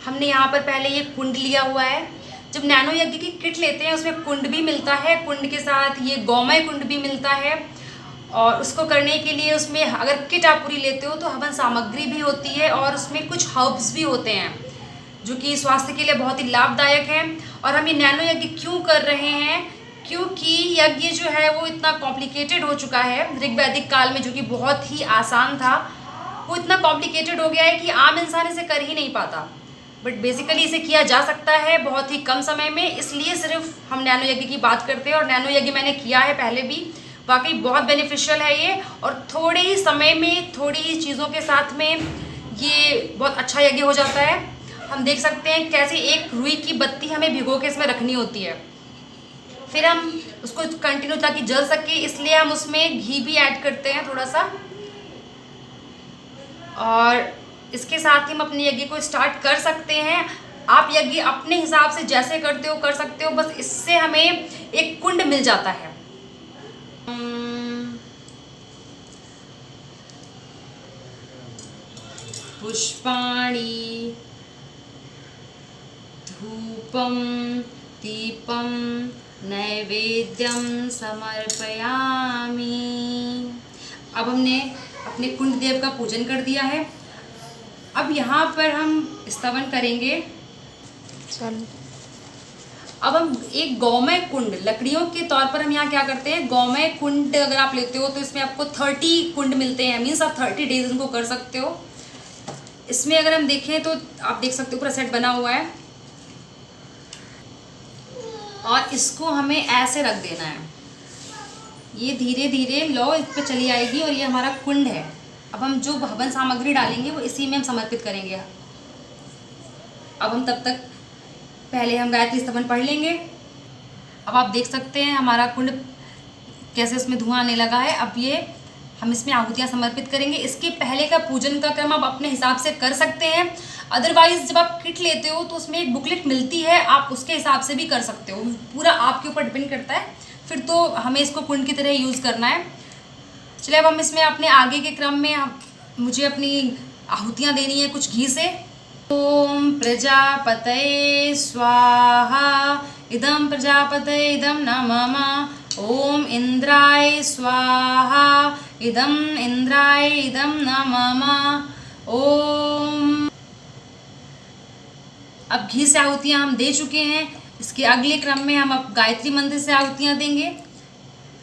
हमने यहाँ पर पहले ये कुंड लिया हुआ है। जब नैनो यज्ञ की किट लेते हैं उसमें कुंड भी मिलता है, कुंड के साथ ये गौमय कुंड भी मिलता है। और उसको करने के लिए उसमें अगर किट आप पूरी लेते हो तो हवन सामग्री भी होती है और उसमें कुछ हर्ब्स भी होते हैं जो कि स्वास्थ्य के लिए बहुत ही लाभदायक है। और हम ये नैनो यज्ञ क्यों कर रहे हैं? क्योंकि यज्ञ जो है वो इतना कॉम्प्लिकेटेड हो चुका है ऋग्वैदिक काल में, जो कि बहुत ही आसान था, वो इतना कॉम्प्लिकेटेड हो गया है कि आम इंसान इसे कर ही नहीं पाता। बट बेसिकली इसे किया जा सकता है बहुत ही कम समय में, इसलिए सिर्फ हम नैनो यज्ञ की बात करते हैं। और नैनो यज्ञ मैंने किया है पहले भी, वाकई बहुत बेनिफिशियल है ये। और थोड़े ही समय में थोड़ी ही चीज़ों के साथ में ये बहुत अच्छा यज्ञ हो जाता है। हम देख सकते हैं कैसे एक रुई की बत्ती हमें भिगो के इसमें रखनी होती है, फिर हम उसको कंटिन्यू ताकि जल सके, इसलिए हम उसमें घी भी ऐड करते हैं थोड़ा सा। और इसके साथ ही हम अपने यज्ञ को स्टार्ट कर सकते हैं। आप यज्ञ अपने हिसाब से जैसे करते हो कर सकते हो, बस इससे हमें एक कुंड मिल जाता है। पुष्पाणि धूपम दीपम नैवेद्यम समर्पयामि। अब हमने अपने कुंड देव का पूजन कर दिया है। अब यहाँ पर हम स्तवन करेंगे। अब हम एक गौमय कुंड लकड़ियों के तौर पर हम यहाँ क्या करते हैं, गौमय कुंड अगर आप लेते हो तो इसमें आपको 30 कुंड मिलते हैं, मीन्स आप 30 डेज इनको कर सकते हो। इसमें अगर हम देखें तो आप देख सकते हो पूरा सेट बना हुआ है और इसको हमें ऐसे रख देना है। ये धीरे धीरे लो इस पर चली आएगी और ये हमारा कुंड है। अब हम जो हवन सामग्री डालेंगे वो इसी में हम समर्पित करेंगे। अब हम तब तक पहले हम गायत्री स्तवन पढ़ लेंगे। अब आप देख सकते हैं हमारा कुंड कैसे उसमें धुआं आने लगा है। अब ये हम इसमें आहुतियाँ समर्पित करेंगे। इसके पहले का पूजन का क्रम आप अपने हिसाब से कर सकते हैं, अदरवाइज जब आप किट लेते हो तो उसमें एक बुकलेट मिलती है, आप उसके हिसाब से भी कर सकते हो। पूरा आपके ऊपर डिपेंड करता है, फिर तो हमें इसको कुंड की तरह यूज़ करना है। चलिए अब हम इसमें अपने आगे के क्रम में मुझे अपनी आहुतियाँ देनी है कुछ घी से। ओम प्रजापतये स्वाहा इदं प्रजापतये इदं नमः। ओम इंद्राय स्वाहा इदं इंद्राय इदं नमः। ओम। अब घी से आहुतियाँ हम दे चुके हैं। इसके अगले क्रम में हम अब गायत्री मंत्र से आहुतियाँ देंगे।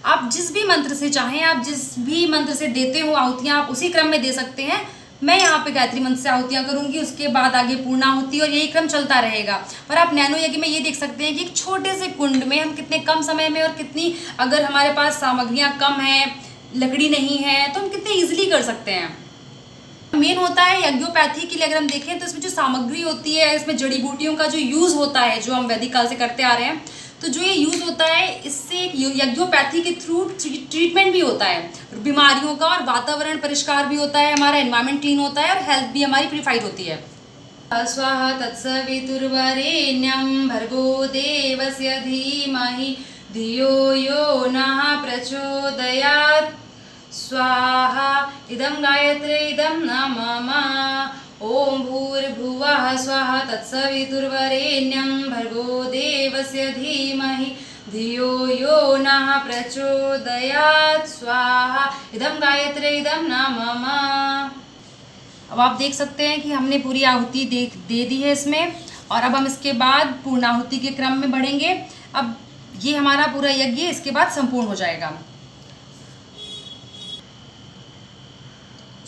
आप जिस भी मंत्र से चाहें, आप जिस भी मंत्र से देते हो आहुतियाँ, आप उसी क्रम में दे सकते हैं। मैं यहाँ पे गायत्री मंत्र से आहुतियाँ करूँगी, उसके बाद आगे पूर्णाहुति, और यही क्रम चलता रहेगा। पर आप नैनो यज्ञ में ये देख सकते हैं कि एक छोटे से कुंड में हम कितने कम समय में और कितनी, अगर हमारे पास सामग्रियाँ कम हैं, लकड़ी नहीं है, तो हम कितने ईजिली कर सकते हैं। मेन होता है यज्ञोपैथी के लिए अगर हम देखें तो इसमें जो सामग्री होती है, इसमें जड़ी बूटियों का जो यूज़ होता है, जो हम वैदिक काल से करते आ रहे हैं, तो जो ये यूज़ होता है इससे यज्ञोपैथी के थ्रू ट्रीटमेंट भी होता है बीमारियों का, और वातावरण परिष्कार भी होता है, हमारा एनवायरनमेंट क्लीन होता है और हेल्थ भी हमारी प्यूरिफाइड होती है। स्वाहा तत्सवितुर्वरेण्यं भर्गो देवस्य धीमहि धियो यो नः प्रचोदयात्। स्वाहा इदं गायत्री इदं नमः। ओम भूर्भुवः स्वाहा तत्सवितुर्वरेण्यं भर्गो देवस्य धीमहि धियो यो नः प्रचोदयात्। स्वाहा इदं गायत्री इदं नमः। अब आप देख सकते हैं कि हमने पूरी आहुति दे दी है इसमें, और अब हम इसके बाद पूर्णाहुति के क्रम में बढ़ेंगे। अब ये हमारा पूरा यज्ञ इसके बाद संपूर्ण हो जाएगा।